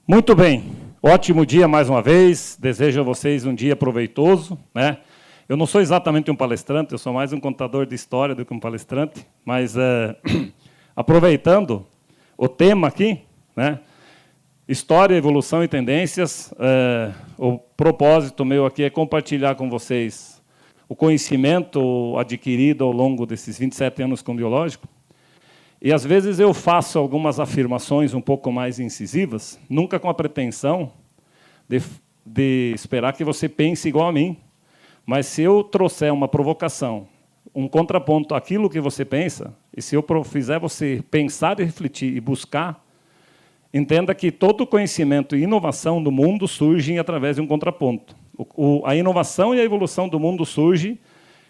Muito bem, ótimo dia mais uma vez, desejo a vocês um dia proveitoso, né? Eu não sou exatamente um palestrante, eu sou mais um contador de história do que um palestrante, mas aproveitando o tema aqui, né? História, evolução e tendências, o propósito meu aqui é compartilhar com vocês o conhecimento adquirido ao longo desses 27 anos com biológico. E, às vezes, eu faço algumas afirmações um pouco mais incisivas, nunca com a pretensão de esperar que você pense igual a mim. Mas, se eu trouxer uma provocação, um contraponto àquilo que você pensa, e se eu fizer você pensar e refletir e buscar, entenda que todo conhecimento e inovação do mundo surgem através de um contraponto. A inovação e a evolução do mundo surgem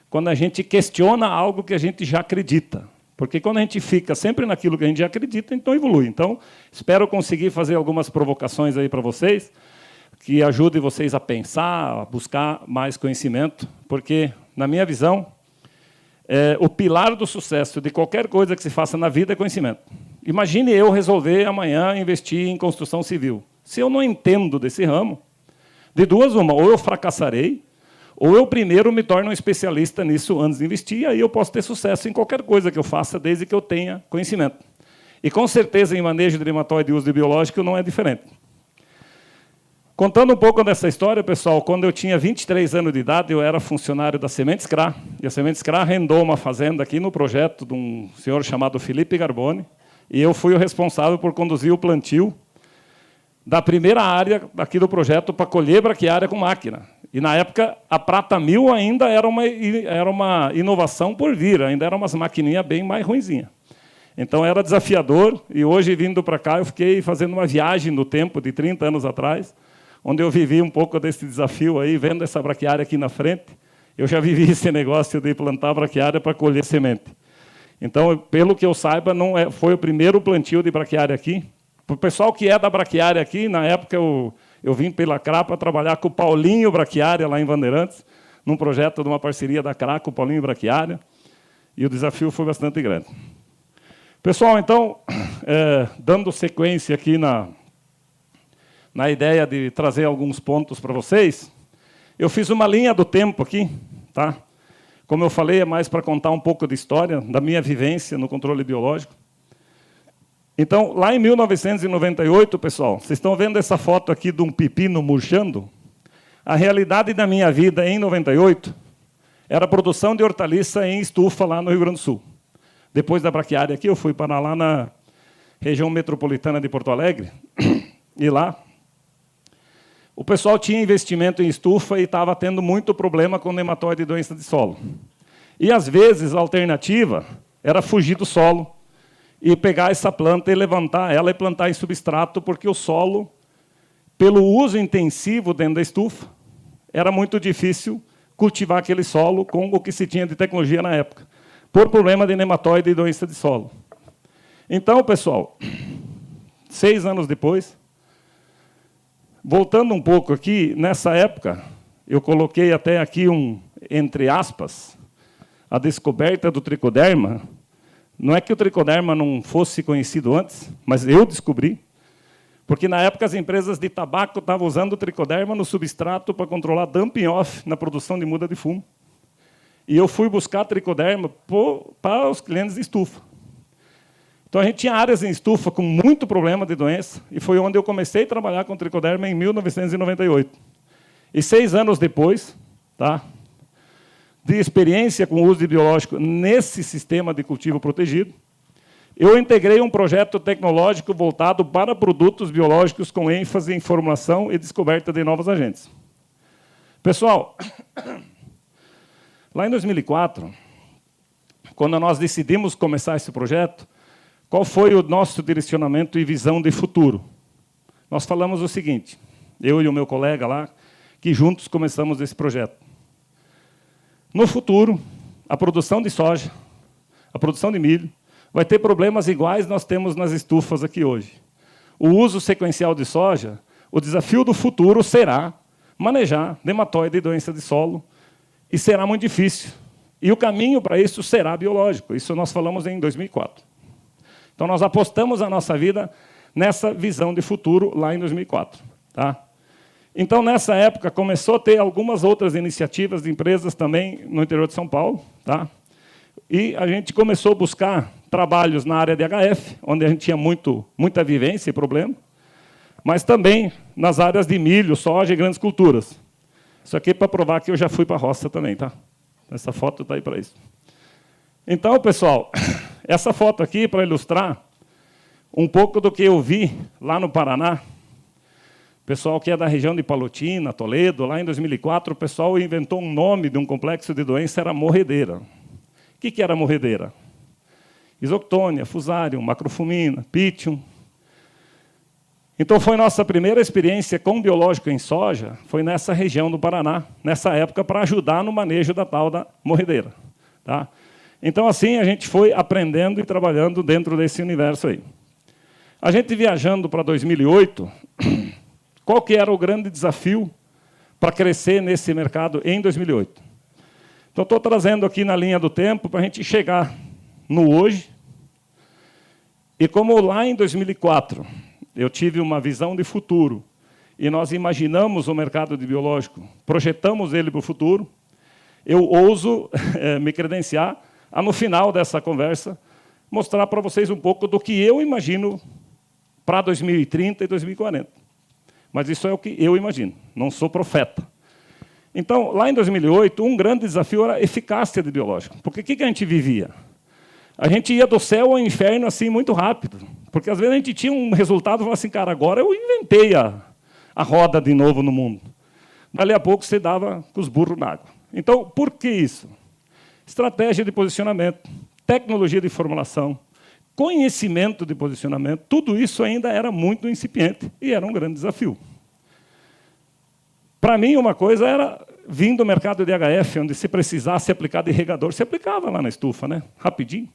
quando a gente questiona algo que a gente já acredita. Porque quando a gente fica sempre naquilo que a gente já acredita, então evolui. Então, espero conseguir fazer algumas provocações aí para vocês, que ajudem vocês a pensar, a buscar mais conhecimento, porque, na minha visão, o pilar do sucesso de qualquer coisa que se faça na vida é conhecimento. Imagine eu resolver amanhã investir em construção civil. Se eu não entendo desse ramo, de duas uma, ou eu fracassarei, ou eu primeiro me torno um especialista nisso antes de investir, e aí eu posso ter sucesso em qualquer coisa que eu faça, desde que eu tenha conhecimento. E, com certeza, em manejo de nematóide e uso de biológico, não é diferente. Contando um pouco dessa história, pessoal, quando eu tinha 23 anos de idade, eu era funcionário da Sementes CRA, e a Sementes CRA arrendou uma fazenda aqui no projeto de um senhor chamado Felipe Garboni, e eu fui o responsável por conduzir o plantio da primeira área aqui do projeto para colher braquiária com máquina. E, na época, a Prata 1000 ainda era uma inovação por vir, ainda eram umas maquininhas bem mais ruinzinhas. Então, era desafiador, e hoje, vindo para cá, eu fiquei fazendo uma viagem no tempo de 30 anos atrás, onde eu vivi um pouco desse desafio, aí, vendo essa braquiária aqui na frente. Eu já vivi esse negócio de plantar braquiária para colher semente. Então, pelo que eu saiba, não foi o primeiro plantio de braquiária aqui. Para o pessoal que é da braquiária aqui, na época eu vim pela CRA para trabalhar com o Paulinho Braquiária, lá em Bandeirantes, num projeto de uma parceria da CRA com o Paulinho Braquiária, e o desafio foi bastante grande. Pessoal, então, dando sequência aqui na ideia de trazer alguns pontos para vocês, eu fiz uma linha do tempo aqui, tá? Como eu falei, é mais para contar um pouco de história, da minha vivência no controle biológico. Então, lá em 1998, pessoal, vocês estão vendo essa foto aqui de um pepino murchando? A realidade da minha vida em 98 era a produção de hortaliça em estufa lá no Rio Grande do Sul. Depois da braquiária aqui, eu fui para lá na região metropolitana de Porto Alegre, e lá o pessoal tinha investimento em estufa e estava tendo muito problema com nematóide e doença de solo. E, às vezes, a alternativa era fugir do solo, e pegar essa planta e levantar ela e plantar em substrato, porque o solo, pelo uso intensivo dentro da estufa, era muito difícil cultivar aquele solo com o que se tinha de tecnologia na época, por problema de nematóide e doença de solo. Então, pessoal, 6 anos depois, voltando um pouco aqui, nessa época, eu coloquei até aqui entre aspas, a descoberta do tricoderma. Não é que o tricoderma não fosse conhecido antes, mas eu descobri, porque, na época, as empresas de tabaco estavam usando o tricoderma no substrato para controlar dumping off na produção de muda de fumo. E eu fui buscar tricoderma para os clientes de estufa. Então, a gente tinha áreas em estufa com muito problema de doença, e foi onde eu comecei a trabalhar com tricoderma em 1998. E 6 anos depois, tá, de experiência com o uso de biológico nesse sistema de cultivo protegido, eu integrei um projeto tecnológico voltado para produtos biológicos com ênfase em formulação e descoberta de novos agentes. Pessoal, lá em 2004, quando nós decidimos começar esse projeto, qual foi o nosso direcionamento e visão de futuro? Nós falamos o seguinte, eu e o meu colega lá, que juntos começamos esse projeto. No futuro, a produção de soja, a produção de milho, vai ter problemas iguais nós temos nas estufas aqui hoje. O uso sequencial de soja, o desafio do futuro será manejar nematóide e doença de solo, e será muito difícil. E o caminho para isso será biológico. Isso nós falamos em 2004. Então, nós apostamos a nossa vida nessa visão de futuro lá em 2004. Tá? Então, nessa época, começou a ter algumas outras iniciativas de empresas também no interior de São Paulo. Tá? E a gente começou a buscar trabalhos na área de HF, onde a gente tinha muita vivência e problema, mas também nas áreas de milho, soja e grandes culturas. Isso aqui é para provar que eu já fui para a roça também. Tá? Essa foto está aí para isso. Então, pessoal, essa foto aqui, para ilustrar um pouco do que eu vi lá no Paraná, pessoal que é da região de Palotina, Toledo, lá em 2004, o pessoal inventou um nome de um complexo de doença, era morredeira. O que era morredeira? Isoctônia, fusarium, macrofumina, pitium. Então, foi nossa primeira experiência com biológico em soja, foi nessa região do Paraná, nessa época, para ajudar no manejo da tal da morredeira. Tá? Então, assim, a gente foi aprendendo e trabalhando dentro desse universo aí. A gente viajando para 2008, qual que era o grande desafio para crescer nesse mercado em 2008? Então, estou trazendo aqui na linha do tempo para a gente chegar no hoje. E como lá em 2004 eu tive uma visão de futuro e nós imaginamos o mercado de biológico, projetamos ele para o futuro, eu ouso me credenciar a, no final dessa conversa, mostrar para vocês um pouco do que eu imagino para 2030 e 2040. Mas isso é o que eu imagino, não sou profeta. Então, lá em 2008, um grande desafio era a eficácia de biológico. Porque o que a gente vivia? A gente ia do céu ao inferno assim muito rápido. Porque, às vezes, a gente tinha um resultado e falava assim, cara, agora eu inventei a roda de novo no mundo. Dali a pouco, você dava com os burros na água. Então, por que isso? Estratégia de posicionamento, tecnologia de formulação, conhecimento de posicionamento, tudo isso ainda era muito incipiente e era um grande desafio. Para mim, uma coisa era vir do mercado de HF, onde se precisasse aplicar de regador, se aplicava lá na estufa, né? Rapidinho.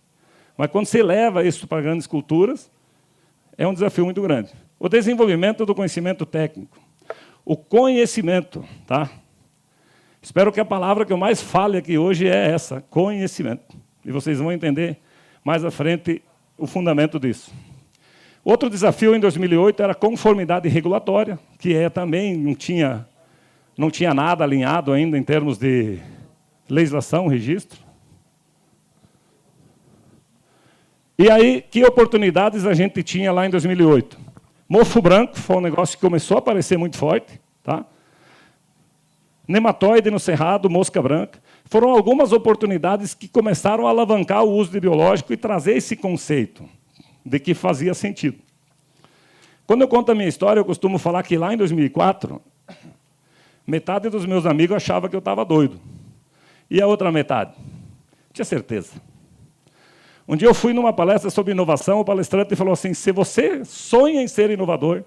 Mas quando você leva isso para grandes culturas, é um desafio muito grande. O desenvolvimento do conhecimento técnico. O conhecimento. Tá? Espero que a palavra que eu mais fale aqui hoje é essa, conhecimento. E vocês vão entender mais à frente o fundamento disso. Outro desafio em 2008 era a conformidade regulatória, que também não tinha nada alinhado ainda em termos de legislação, registro. E aí, que oportunidades a gente tinha lá em 2008? Mofo branco foi um negócio que começou a aparecer muito forte. Tá? Nematóide no cerrado, mosca branca. Foram algumas oportunidades que começaram a alavancar o uso de biológico e trazer esse conceito de que fazia sentido. Quando eu conto a minha história, eu costumo falar que lá em 2004, metade dos meus amigos achava que eu estava doido. E a outra metade? Tinha certeza. Um dia eu fui numa palestra sobre inovação, o palestrante falou assim, se você sonha em ser inovador,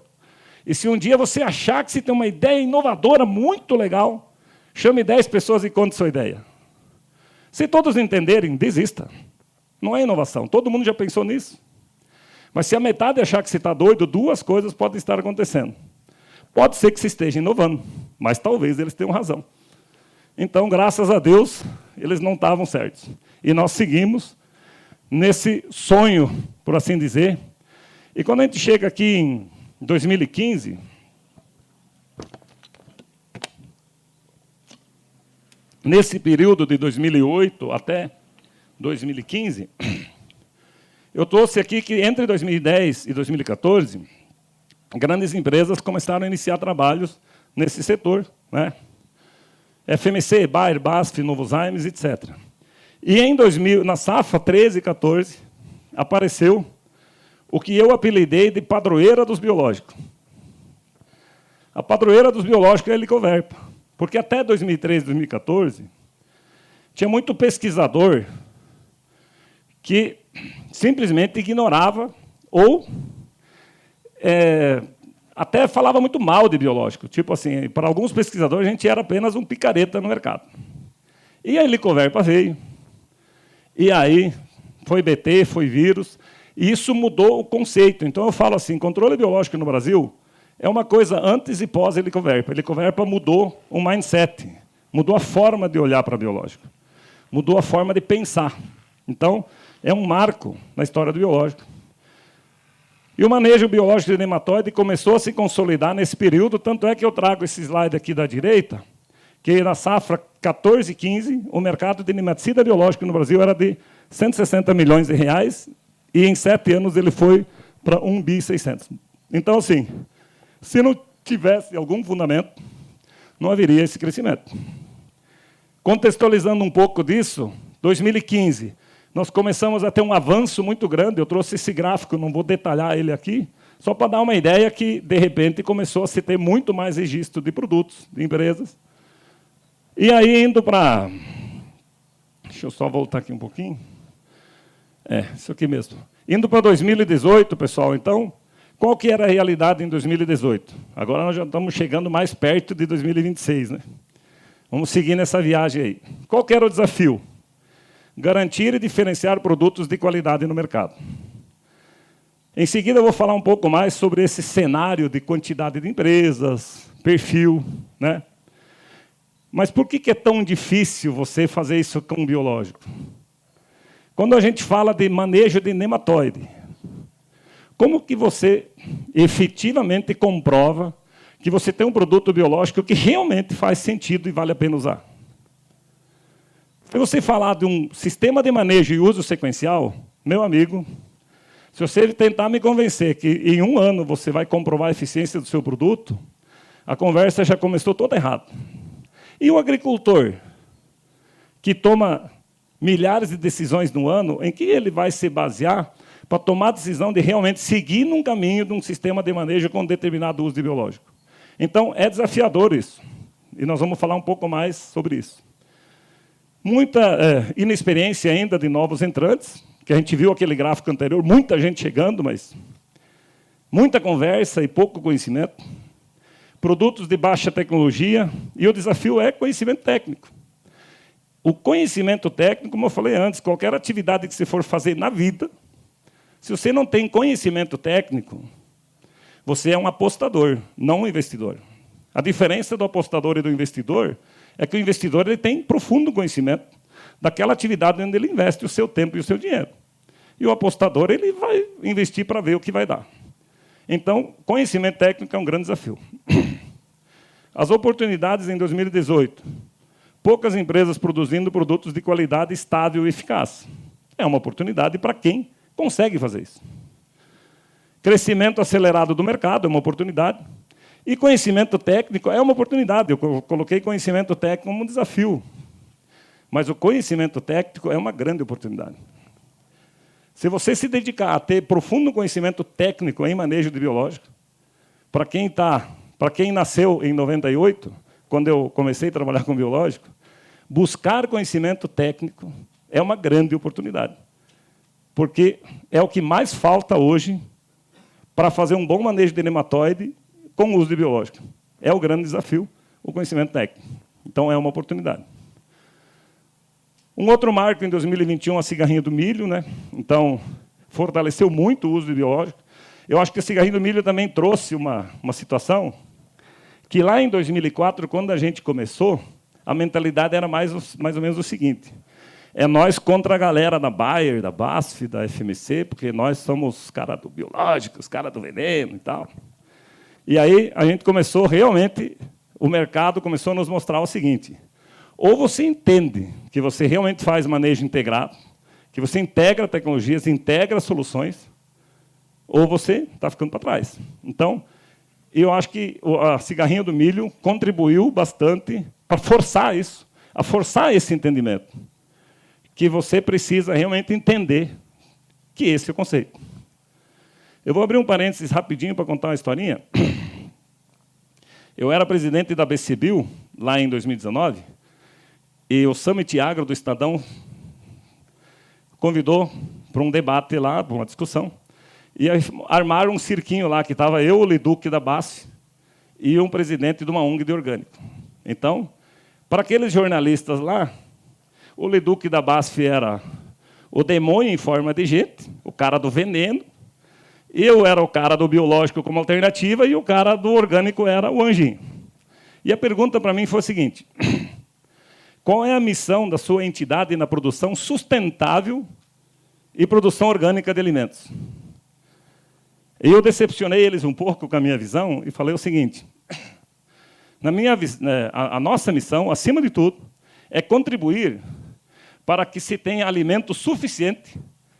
e se um dia você achar que você tem uma ideia inovadora muito legal, chame 10 pessoas e conte sua ideia. Se todos entenderem, desista. Não é inovação, todo mundo já pensou nisso. Mas se a metade achar que você está doido, duas coisas podem estar acontecendo. Pode ser que você esteja inovando, mas talvez eles tenham razão. Então, graças a Deus, eles não estavam certos. E nós seguimos nesse sonho, por assim dizer. E quando a gente chega aqui em 2015, nesse período de 2008 até 2015, eu trouxe aqui que entre 2010 e 2014, grandes empresas começaram a iniciar trabalhos nesse setor, né? FMC, Bayer, BASF, Novozymes, etc. E em 2000, na safra 13 e 14, apareceu o que eu apelidei de padroeira dos biológicos. A padroeira dos biológicos é a Helicoverpa, porque até 2013, 2014, tinha muito pesquisador que simplesmente ignorava ou até falava muito mal de biológico. Tipo assim, para alguns pesquisadores, a gente era apenas um picareta no mercado. E a Helicoverpa veio. E aí foi BT, foi vírus, e isso mudou o conceito. Então, eu falo assim, controle biológico no Brasil é uma coisa antes e pós-Helicoverpa. A Helicoverpa mudou o mindset, mudou a forma de olhar para biológico, mudou a forma de pensar. Então, é um marco na história do biológico. E o manejo biológico de nematóide começou a se consolidar nesse período, tanto é que eu trago esse slide aqui da direita, que na safra 14-15, o mercado de nematicida biológico no Brasil era de 160 milhões de reais, e em 7 anos ele foi para 1,6 bi. Então, assim, se não tivesse algum fundamento, não haveria esse crescimento. Contextualizando um pouco disso, 2015, nós começamos a ter um avanço muito grande. Eu trouxe esse gráfico, não vou detalhar ele aqui, só para dar uma ideia que, de repente, começou a se ter muito mais registro de produtos, de empresas. E aí, indo para... Deixa eu só voltar aqui um pouquinho. Isso aqui mesmo. Indo para 2018, pessoal, então, qual que era a realidade em 2018? Agora nós já estamos chegando mais perto de 2026, né? Vamos seguir nessa viagem aí. Qual que era o desafio? Garantir e diferenciar produtos de qualidade no mercado. Em seguida, eu vou falar um pouco mais sobre esse cenário de quantidade de empresas, perfil, né? Mas por que é tão difícil você fazer isso com biológico? Quando a gente fala de manejo de nematóide, como que você efetivamente comprova que você tem um produto biológico que realmente faz sentido e vale a pena usar? Se você falar de um sistema de manejo e uso sequencial, meu amigo, se você tentar me convencer que em 1 ano você vai comprovar a eficiência do seu produto, a conversa já começou toda errada. E o agricultor, que toma milhares de decisões no ano, em que ele vai se basear para tomar a decisão de realmente seguir num caminho de um sistema de manejo com determinado uso de biológico? Então, é desafiador isso. E nós vamos falar um pouco mais sobre isso. Muita inexperiência ainda de novos entrantes, que a gente viu aquele gráfico anterior, muita gente chegando, mas muita conversa e pouco conhecimento. Produtos de baixa tecnologia, e o desafio é conhecimento técnico. O conhecimento técnico, como eu falei antes, qualquer atividade que você for fazer na vida, se você não tem conhecimento técnico, você é um apostador, não um investidor. A diferença do apostador e do investidor é que o investidor ele tem profundo conhecimento daquela atividade onde ele investe o seu tempo e o seu dinheiro. E o apostador ele vai investir para ver o que vai dar. Então, conhecimento técnico é um grande desafio. As oportunidades em 2018. Poucas empresas produzindo produtos de qualidade estável e eficaz. É uma oportunidade para quem consegue fazer isso. Crescimento acelerado do mercado é uma oportunidade. E conhecimento técnico é uma oportunidade. Eu coloquei conhecimento técnico como um desafio. Mas o conhecimento técnico é uma grande oportunidade. Se você se dedicar a ter profundo conhecimento técnico em manejo de biológico, para quem nasceu em 98, quando eu comecei a trabalhar com biológico, buscar conhecimento técnico é uma grande oportunidade. Porque é o que mais falta hoje para fazer um bom manejo de nematóide com o uso de biológico. É o grande desafio, o conhecimento técnico. Então, é uma oportunidade. Um outro marco em 2021 é a cigarrinha do milho, né? Então, fortaleceu muito o uso de biológico. Eu acho que a cigarrinha do milho também trouxe uma situação que lá em 2004, quando a gente começou, a mentalidade era mais ou menos o seguinte: é nós contra a galera da Bayer, da BASF, da FMC, porque nós somos os caras do biológico, os caras do veneno e tal. E aí a gente começou realmente, o mercado começou a nos mostrar o seguinte: ou você entende que você realmente faz manejo integrado, que você integra tecnologias, integra soluções, ou você está ficando para trás. Então, eu acho que a cigarrinha do milho contribuiu bastante para forçar isso, a forçar esse entendimento, que você precisa realmente entender que esse é o conceito. Eu vou abrir um parênteses rapidinho para contar uma historinha. Eu era presidente da BCBio, lá em 2019, e o Summit Agro do Estadão convidou para um debate lá, para uma discussão, e armaram um cirquinho lá, que estava eu, o Leduc da BASF, e um presidente de uma ONG de orgânico. Então, para aqueles jornalistas lá, o Leduc da BASF era o demônio em forma de gente, o cara do veneno, eu era o cara do biológico como alternativa e o cara do orgânico era o anjinho. E a pergunta para mim foi a seguinte: qual é a missão da sua entidade na produção sustentável e produção orgânica de alimentos? E eu decepcionei eles um pouco com a minha visão e falei o seguinte: a nossa missão, acima de tudo, é contribuir para que se tenha alimento suficiente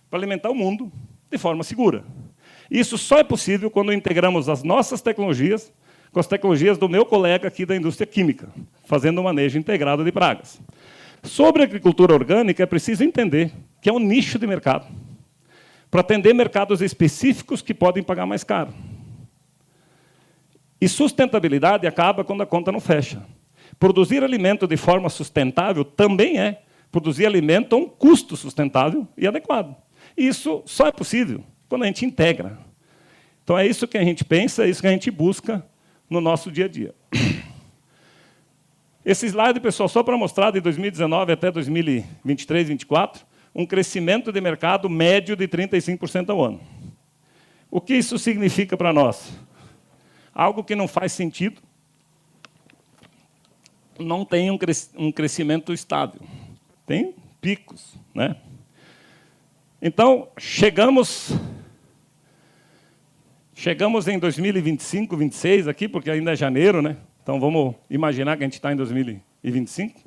para alimentar o mundo de forma segura. Isso só é possível quando integramos as nossas tecnologias com as tecnologias do meu colega aqui da indústria química, fazendo um manejo integrado de pragas. Sobre a agricultura orgânica, é preciso entender que é um nicho de mercado, para atender mercados específicos que podem pagar mais caro. E sustentabilidade acaba quando a conta não fecha. Produzir alimento de forma sustentável também é produzir alimento a um custo sustentável e adequado. E isso só é possível quando a gente integra. Então, é isso que a gente pensa, é isso que a gente busca no nosso dia a dia. Esse slide, pessoal, só para mostrar de 2019 até 2023, 2024, um crescimento de mercado médio de 35% ao ano. O que isso significa para nós? Algo que não faz sentido, não tem um crescimento estável. Tem picos, né? Então, chegamos em 2025, 2026 aqui, porque ainda é janeiro, né? Então, vamos imaginar que a gente está em 2025.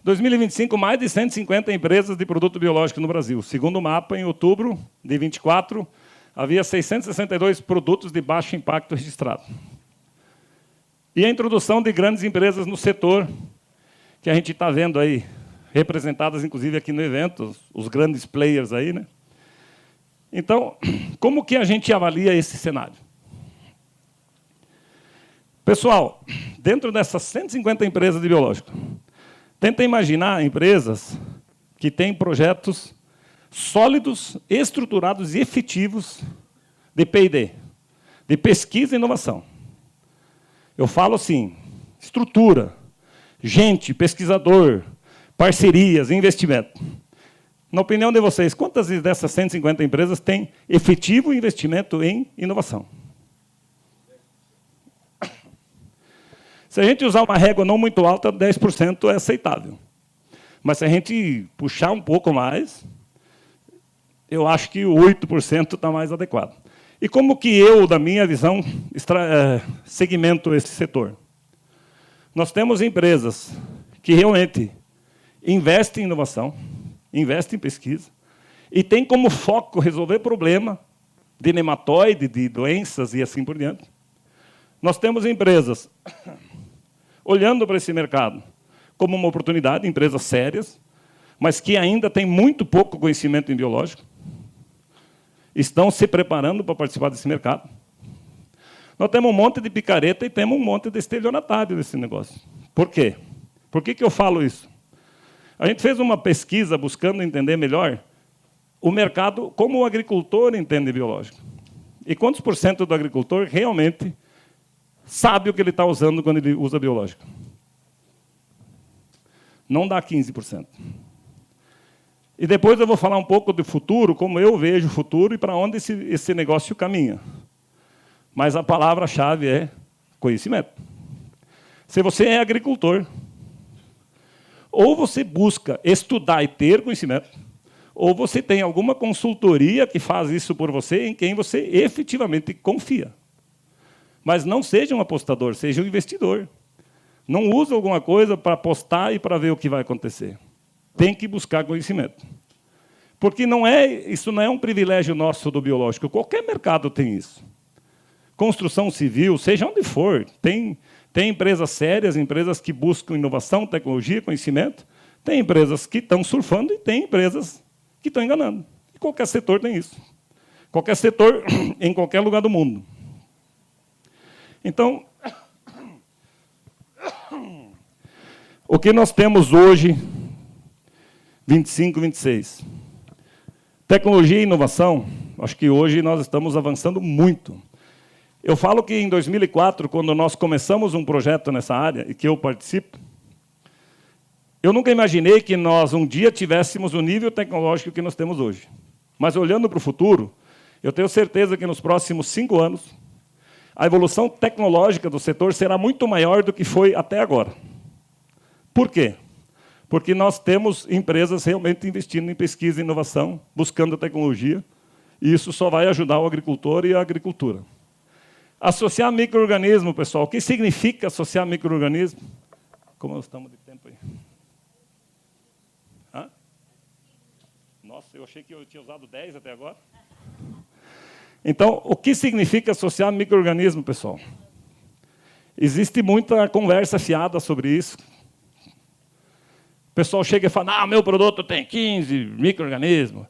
2025, mais de 150 empresas de produto biológico no Brasil. Segundo o mapa, em outubro de 24, havia 662 produtos de baixo impacto registrados. E a introdução de grandes empresas no setor, que a gente está vendo aí, representadas, inclusive, aqui no evento, os grandes players aí, né? Então, como que a gente avalia esse cenário? Pessoal, dentro dessas 150 empresas de biológico, tenta imaginar empresas que têm projetos sólidos, estruturados e efetivos de P&D, de pesquisa e inovação. Eu falo assim, estrutura, gente, pesquisador, parcerias, investimento. Na opinião de vocês, quantas dessas 150 empresas têm efetivo investimento em inovação? Se a gente usar uma régua não muito alta, 10% é aceitável. Mas se a gente puxar um pouco mais, eu acho que 8% está mais adequado. E como que eu, da minha visão, segmento esse setor? Nós temos empresas que realmente investem em inovação, investem em pesquisa, e têm como foco resolver problema de nematóide, de doenças e assim por diante. Nós temos empresas olhando para esse mercado como uma oportunidade, empresas sérias, mas que ainda têm muito pouco conhecimento em biológico, estão se preparando para participar desse mercado. Nós temos um monte de picareta e temos um monte de estelionatário nesse negócio. Por quê? Por que eu falo isso? A gente fez uma pesquisa buscando entender melhor o mercado, como o agricultor entende biológico. E quantos por cento do agricultor realmente sabe o que ele está usando quando ele usa biológico? Não dá 15%. E depois eu vou falar um pouco do futuro, como eu vejo o futuro e para onde esse negócio caminha. Mas a palavra-chave é conhecimento. Se você é agricultor, ou você busca estudar e ter conhecimento, ou você tem alguma consultoria que faz isso por você, em quem você efetivamente confia. Mas não seja um apostador, seja um investidor. Não use alguma coisa para apostar e para ver o que vai acontecer. Tem que buscar conhecimento. Porque isso não é um privilégio nosso do biológico. Qualquer mercado tem isso. Construção civil, seja onde for, tem empresas sérias, empresas que buscam inovação, tecnologia, conhecimento. Tem empresas que estão surfando e tem empresas que estão enganando. E qualquer setor tem isso. Qualquer setor, em qualquer lugar do mundo. Então, o que nós temos hoje, 25, 26? Tecnologia e inovação, acho que hoje nós estamos avançando muito. Eu falo que em 2004, quando nós começamos um projeto nessa área, e que eu participo, eu nunca imaginei que nós um dia tivéssemos o nível tecnológico que nós temos hoje. Mas olhando para o futuro, eu tenho certeza que nos próximos 5 anos, a evolução tecnológica do setor será muito maior do que foi até agora. Por quê? Porque nós temos empresas realmente investindo em pesquisa e inovação, buscando tecnologia, E isso só vai ajudar o agricultor e a agricultura. Associar micro-organismo, pessoal. O que significa associar micro-organismo? Como nós estamos de tempo aí? Hã? Nossa, eu achei que eu tinha usado 10 até agora. Então, o que significa associar micro-organismo, pessoal? Existe muita conversa fiada sobre isso. O pessoal chega e fala, meu produto tem 15 micro-organismos.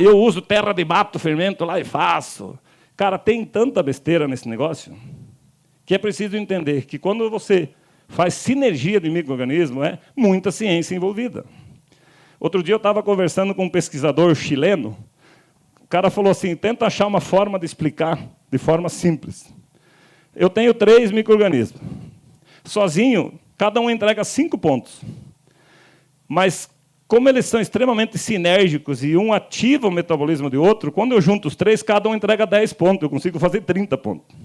Eu uso terra de bato, fermento lá e faço. Cara, tem tanta besteira nesse negócio que é preciso entender que quando você faz sinergia de micro-organismo, é muita ciência envolvida. Outro dia eu estava conversando com um pesquisador chileno. O cara falou assim, tenta achar uma forma de explicar de forma simples. Eu tenho 3 micro-organismos. Sozinho, cada um entrega 5 pontos. Mas, como eles são extremamente sinérgicos e um ativa o metabolismo do outro, quando eu junto os 3, cada um entrega 10 pontos. Eu consigo fazer 30 pontos.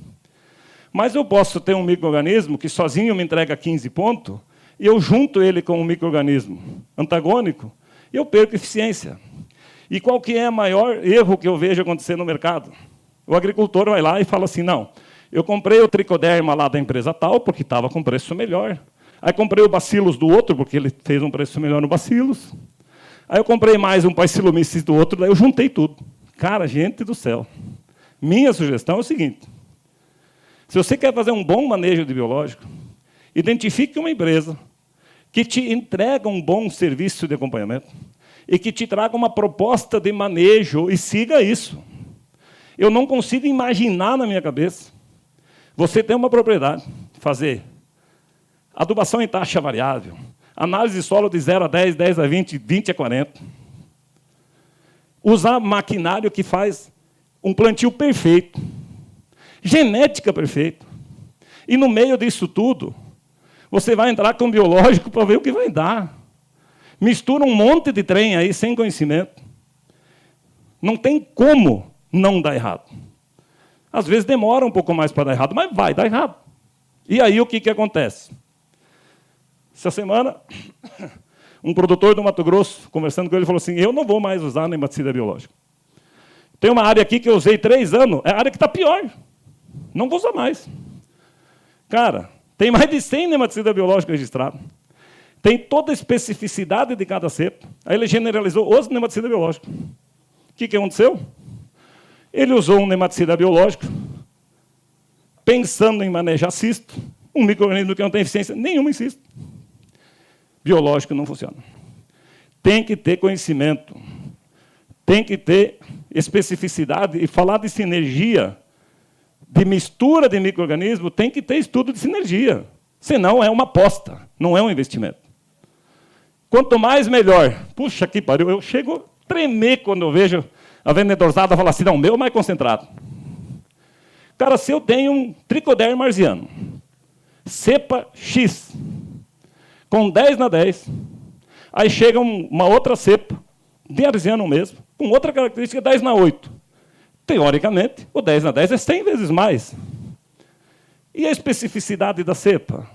Mas eu posso ter um micro-organismo que sozinho me entrega 15 pontos, e eu junto ele com um micro-organismo antagônico, e eu perco eficiência. E qual que é o maior erro que eu vejo acontecer no mercado? O agricultor vai lá e fala assim, não, eu comprei o tricoderma lá da empresa tal, porque estava com preço melhor. Aí comprei o bacillus do outro, porque ele fez um preço melhor no bacillus. Aí eu comprei mais um bacillomyces do outro, daí eu juntei tudo. Cara, gente do céu. Minha sugestão é o seguinte. Se você quer fazer um bom manejo de biológico, identifique uma empresa que te entrega um bom serviço de acompanhamento e que te traga uma proposta de manejo e siga isso. Eu não consigo imaginar na minha cabeça você ter uma propriedade, fazer adubação em taxa variável, análise de solo de 0 a 10, 10 a 20, 20 a 40. Usar maquinário que faz um plantio perfeito, genética perfeita. E, no meio disso tudo, você vai entrar com biológico para ver o que vai dar. Mistura um monte de trem aí, sem conhecimento. Não tem como não dar errado. Às vezes demora um pouco mais para dar errado, mas vai dar errado. E aí o que acontece? Essa semana, um produtor do Mato Grosso, conversando com ele, falou assim, eu não vou mais usar nematicida biológico. Tem uma área aqui que eu usei 3 anos, é a área que está pior. Não vou usar mais. Cara, tem mais de 100 nematicidas biológicos registrados. Tem toda a especificidade de cada cepa. Aí ele generalizou os nematicidas biológicos. O que aconteceu? Ele usou um nematicida biológico, pensando em manejar cisto, um micro-organismo que não tem eficiência nenhuma em cisto. Biológico não funciona. Tem que ter conhecimento, tem que ter especificidade, e falar de sinergia, de mistura de micro-organismos, tem que ter estudo de sinergia. Senão é uma aposta, não é um investimento. Quanto mais, melhor. Puxa, que pariu, eu chego a tremer quando eu vejo a vendedorzada falar assim, não, o meu é mais concentrado. Cara, se eu tenho um tricoderma marziano, cepa X, com 10 na 10, aí chega uma outra cepa, de arziano mesmo, com outra característica, 10 na 8. Teoricamente, o 10 na 10 é 100 vezes mais. E a especificidade da cepa?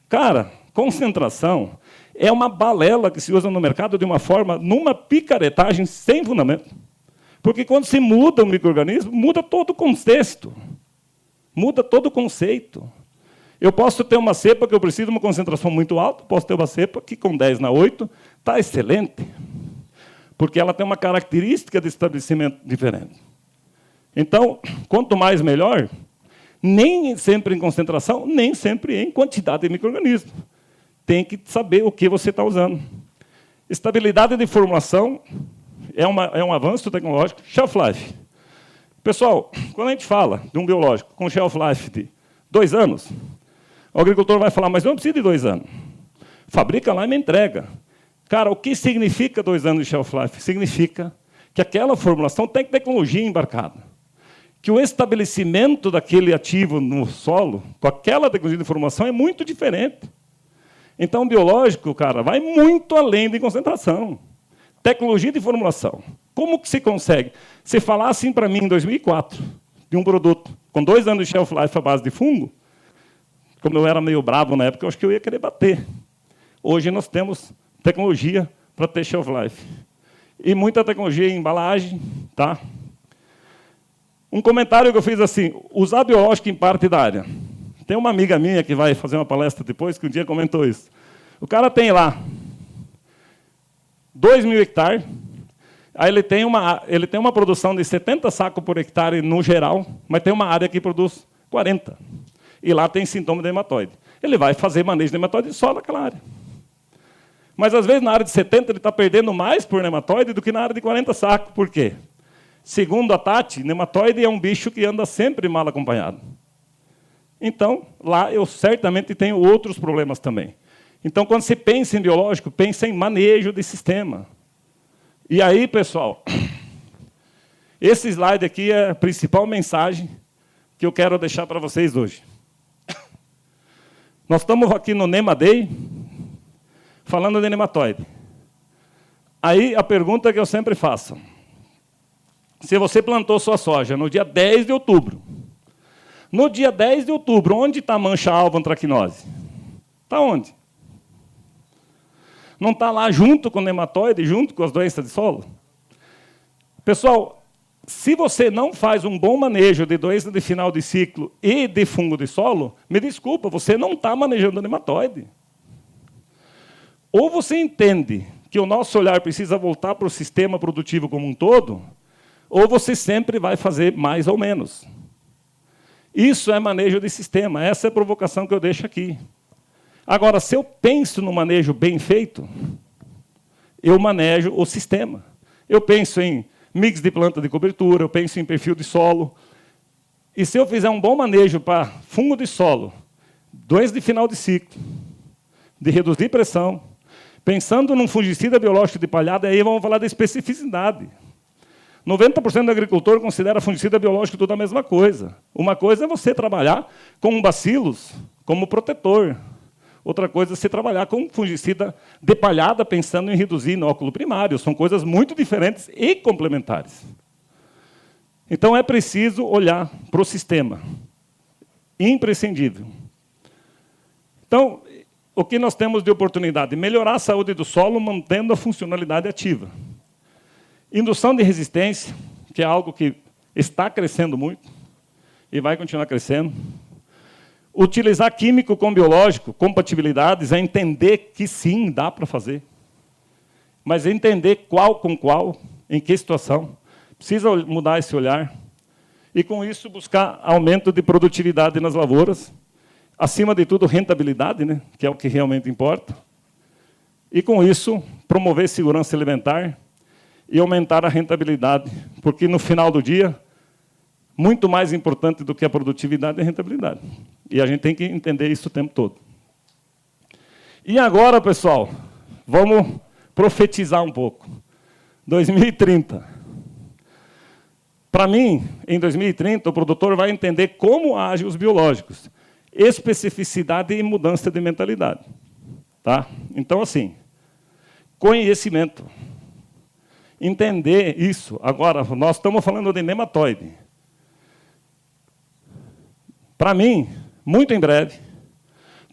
Cara, concentração é uma balela que se usa no mercado de uma forma, numa picaretagem sem fundamento. Porque quando se muda o micro-organismo, muda todo o contexto, muda todo o conceito. Eu posso ter uma cepa que eu preciso de uma concentração muito alta, posso ter uma cepa que com 10 na 8 está excelente, porque ela tem uma característica de estabelecimento diferente. Então, quanto mais, melhor, nem sempre em concentração, nem sempre em quantidade de micro-organismos. Tem que saber o que você está usando. Estabilidade de formulação é um avanço tecnológico. Shelf life. Pessoal, quando a gente fala de um biológico com shelf life de 2 anos, o agricultor vai falar, mas eu não preciso de 2 anos. Fabrica lá e me entrega. Cara, o que significa 2 anos de shelf life? Significa que aquela formulação tem tecnologia embarcada. Que o estabelecimento daquele ativo no solo, com aquela tecnologia de formulação, é muito diferente. Então, o biológico, cara, vai muito além de concentração. Tecnologia de formulação. Como que se consegue? Se falar assim para mim em 2004, de um produto com 2 anos de shelf life à base de fungo, como eu era meio bravo na época, eu acho que eu ia querer bater. Hoje nós temos tecnologia para ter shelf life. e muita tecnologia em embalagem. Tá? Um comentário que eu fiz assim, usar biológico em parte da área. Tem uma amiga minha que vai fazer uma palestra depois, que um dia comentou isso. O cara tem lá 2.000 hectares, aí ele tem uma produção de 70 sacos por hectare no geral, mas tem uma área que produz 40. E lá tem sintoma de nematóide. Ele vai fazer manejo de nematóide só naquela área. Mas, às vezes, na área de 70, ele está perdendo mais por nematóide do que na área de 40 sacos. Por quê? Segundo a Tati, nematóide é um bicho que anda sempre mal acompanhado. Então, lá eu certamente tenho outros problemas também. Então, quando você pensa em biológico, pensa em manejo de sistema. E aí, pessoal, esse slide aqui é a principal mensagem que eu quero deixar para vocês hoje. Nós estamos aqui no Nema Day, falando de nematóide. Aí, a pergunta que eu sempre faço. Se você plantou sua soja no dia 10 de outubro, no dia 10 de outubro, onde está a mancha-alvo antracnose? Está onde? Não está lá junto com o nematóide, junto com as doenças de solo? Pessoal, se você não faz um bom manejo de doença de final de ciclo e de fungo de solo, me desculpa, você não está manejando o nematóide. Ou você entende que o nosso olhar precisa voltar para o sistema produtivo como um todo, ou você sempre vai fazer mais ou menos. Isso é manejo de sistema, essa é a provocação que eu deixo aqui. Agora, se eu penso no manejo bem feito, eu manejo o sistema. Eu penso em mix de planta de cobertura, eu penso em perfil de solo. E se eu fizer um bom manejo para fungo de solo, doença de final de ciclo, de reduzir pressão, pensando num fungicida biológico de palhada, aí vamos falar da especificidade. 90% do agricultor considera fungicida biológico tudo a mesma coisa. Uma coisa é você trabalhar com bacilos como protetor. Outra coisa é você trabalhar com fungicida de palhada, pensando em reduzir inóculo primário. São coisas muito diferentes e complementares. Então, é preciso olhar para o sistema. Imprescindível. Então, o que nós temos de oportunidade? Melhorar a saúde do solo, mantendo a funcionalidade ativa. Indução de resistência, que é algo que está crescendo muito e vai continuar crescendo. Utilizar químico com biológico, compatibilidades, é entender que sim, dá para fazer. Mas entender qual com qual, em que situação. Precisa mudar esse olhar. E, com isso, buscar aumento de produtividade nas lavouras. Acima de tudo, rentabilidade, né, que é o que realmente importa. E, com isso, promover segurança alimentar e aumentar a rentabilidade, porque, no final do dia, muito mais importante do que a produtividade é a rentabilidade. E a gente tem que entender isso o tempo todo. E agora, pessoal, vamos profetizar um pouco. 2030. Para mim, em 2030, o produtor vai entender como agem os biológicos, especificidade e mudança de mentalidade. Tá? Então, assim, conhecimento. Entender isso. Agora, nós estamos falando de nematóide. Para mim, muito em breve,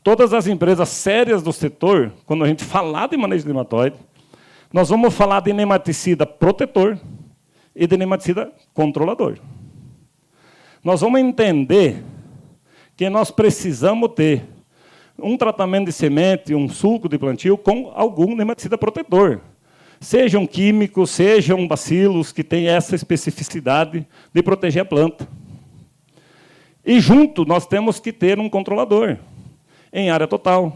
todas as empresas sérias do setor, quando a gente falar de manejo de nematóide, nós vamos falar de nematicida protetor e de nematicida controlador. Nós vamos entender que nós precisamos ter um tratamento de semente, um suco de plantio com algum nematicida protetor. Sejam químicos, sejam bacilos que têm essa especificidade de proteger a planta. E, junto, nós temos que ter um controlador em área total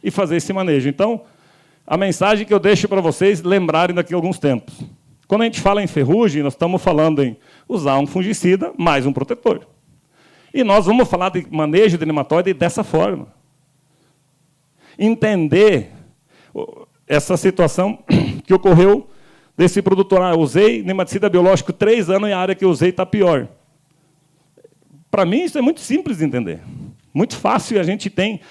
e fazer esse manejo. Então, a mensagem que eu deixo para vocês lembrarem daqui a alguns tempos. Quando a gente fala em ferrugem, nós estamos falando em usar um fungicida mais um protetor. E nós vamos falar de manejo de nematóide dessa forma. Entender essa situação que ocorreu desse produtor. Usei nematicida biológico 3 anos e a área que eu usei está pior. Para mim, isso é muito simples de entender. Muito fácil, e a gente tem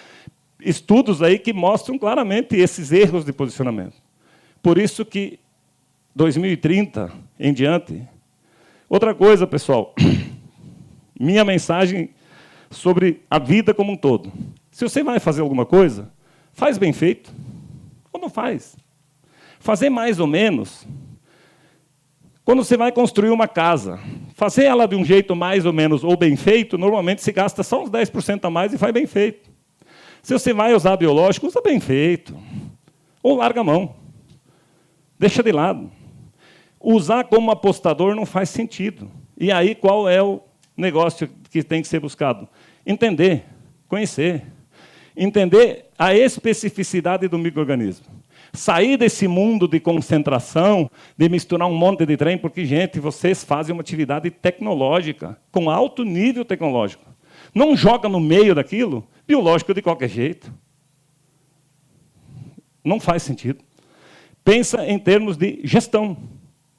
estudos aí que mostram claramente esses erros de posicionamento. Por isso que 2030 em diante. Outra coisa, pessoal, minha mensagem sobre a vida como um todo. Se você vai fazer alguma coisa, faz bem feito ou não faz. Fazer mais ou menos Quando você vai construir uma casa, fazer ela de um jeito mais ou menos ou bem feito, normalmente se gasta só uns 10% a mais e faz bem feito. Se você vai usar biológico, usa bem feito. Ou larga a mão. Deixa de lado. Usar como apostador não faz sentido. E aí, qual é o negócio que tem que ser buscado? Entender, conhecer. Entender a especificidade do micro-organismo. Sair desse mundo de concentração, de misturar um monte de trem, porque, gente, vocês fazem uma atividade tecnológica, com alto nível tecnológico. Não joga no meio daquilo biológico de qualquer jeito. Não faz sentido. Pensa em termos de gestão.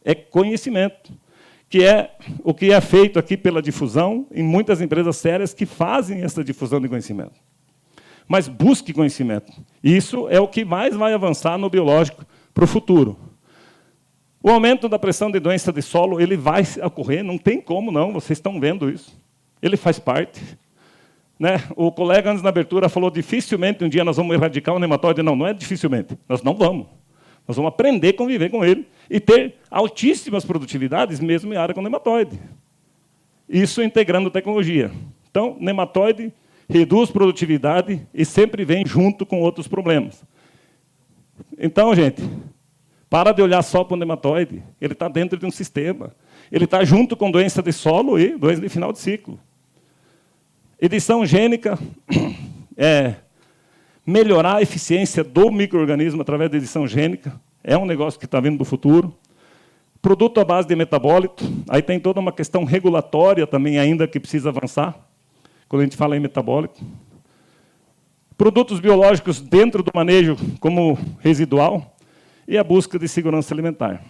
É conhecimento, que é o que é feito aqui pela difusão em muitas empresas sérias que fazem essa difusão de conhecimento. Mas busque conhecimento. Isso é o que mais vai avançar no biológico para o futuro. O aumento da pressão de doença de solo ele vai ocorrer, não tem como não, vocês estão vendo isso. Ele faz parte. Né? O colega, antes na abertura, falou dificilmente um dia nós vamos erradicar o nematóide. Não, não é dificilmente, nós não vamos. Nós vamos aprender a conviver com ele e ter altíssimas produtividades, mesmo em área com nematóide. Isso integrando tecnologia. Então, nematóide reduz produtividade e sempre vem junto com outros problemas. Então, gente, para de olhar só para o nematóide. Ele está dentro de um sistema. Ele está junto com doença de solo e doença de final de ciclo. Edição gênica é melhorar a eficiência do micro-organismo através da edição gênica. É um negócio que está vindo do futuro. Produto à base de metabólito. Aí tem toda uma questão regulatória também ainda que precisa avançar, quando a gente fala em metabólico. Produtos biológicos dentro do manejo como residual e a busca de segurança alimentar.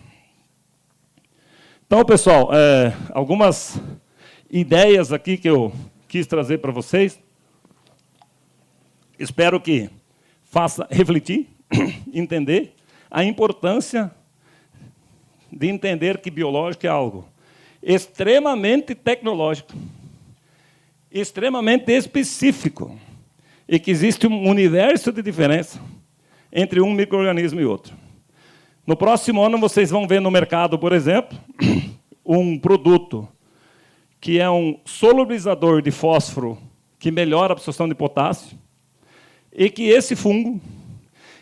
Então, pessoal, algumas ideias aqui que eu quis trazer para vocês. Espero que faça refletir, entender a importância de entender que biológico é algo extremamente tecnológico, extremamente específico, e que existe um universo de diferença entre um micro-organismo e outro. No próximo ano, vocês vão ver no mercado, por exemplo, um produto que é um solubilizador de fósforo que melhora a absorção de potássio, e que esse fungo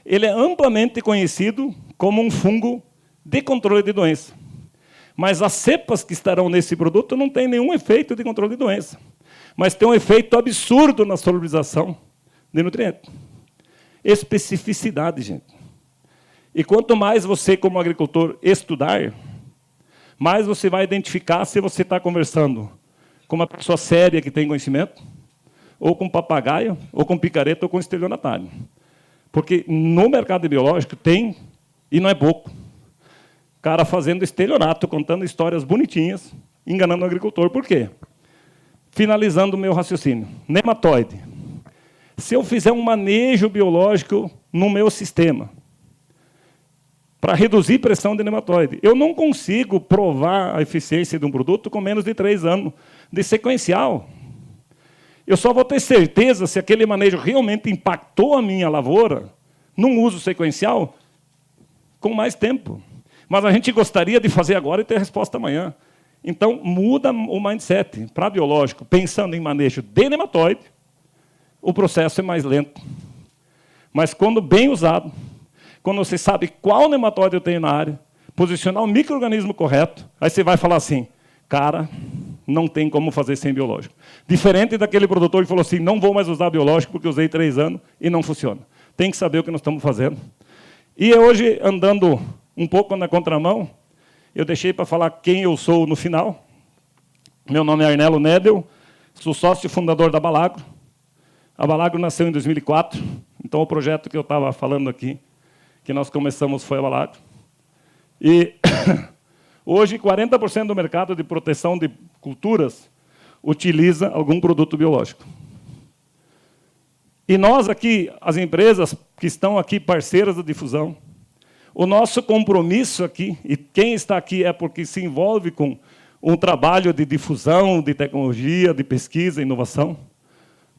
ele é amplamente conhecido como um fungo de controle de doença. Mas as cepas que estarão nesse produto não têm nenhum efeito de controle de doença, mas tem um efeito absurdo na solubilização de nutrientes. Especificidade, gente. E quanto mais você, como agricultor, estudar, mais você vai identificar se você está conversando com uma pessoa séria que tem conhecimento, ou com papagaio, ou com picareta, ou com estelionatário. Porque no mercado biológico tem, e não é pouco, cara fazendo estelionato, contando histórias bonitinhas, enganando o agricultor. Por quê? Finalizando o meu raciocínio. Nematóide. Se eu fizer um manejo biológico no meu sistema, para reduzir pressão de nematóide, eu não consigo provar a eficiência de um produto com menos de 3 anos de sequencial. Eu só vou ter certeza se aquele manejo realmente impactou a minha lavoura, num uso sequencial, com mais tempo. Mas a gente gostaria de fazer agora e ter a resposta amanhã. Então, muda o mindset para biológico, pensando em manejo de nematóide, o processo é mais lento. Mas, quando bem usado, quando você sabe qual nematóide eu tenho na área, posicionar o micro-organismo correto, aí você vai falar assim, cara, não tem como fazer sem biológico. Diferente daquele produtor que falou assim, não vou mais usar biológico porque usei 3 anos e não funciona. Tem que saber o que nós estamos fazendo. E hoje, andando um pouco na contramão, eu deixei para falar quem eu sou no final. Meu nome é Arnelo Nedel, sou sócio fundador da Balagro. A Balagro nasceu em 2004, então o projeto que eu estava falando aqui, que nós começamos, foi a Balagro. E hoje, 40% do mercado de proteção de culturas utiliza algum produto biológico. E nós aqui, as empresas que estão aqui, parceiras da difusão, o nosso compromisso aqui, e quem está aqui é porque se envolve com um trabalho de difusão, de tecnologia, de pesquisa, inovação,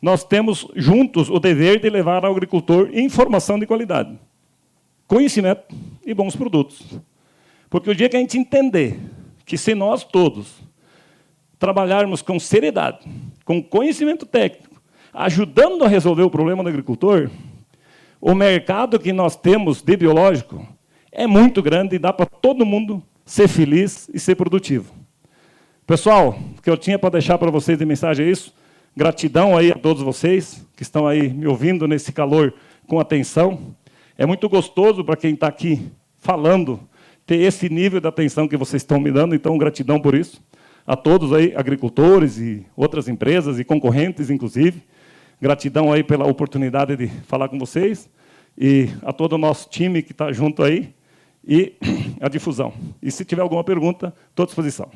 nós temos juntos o dever de levar ao agricultor informação de qualidade, conhecimento e bons produtos. Porque o dia que a gente entender que se nós todos trabalharmos com seriedade, com conhecimento técnico, ajudando a resolver o problema do agricultor, o mercado que nós temos de biológico é muito grande e dá para todo mundo ser feliz e ser produtivo. Pessoal, o que eu tinha para deixar para vocês de mensagem é isso. Gratidão aí a todos vocês que estão aí me ouvindo nesse calor com atenção. É muito gostoso para quem está aqui falando ter esse nível de atenção que vocês estão me dando, então gratidão por isso. A todos aí, agricultores e outras empresas e concorrentes, inclusive. Gratidão aí pela oportunidade de falar com vocês e a todo o nosso time que está junto aí e a difusão. E se tiver alguma pergunta, estou à disposição.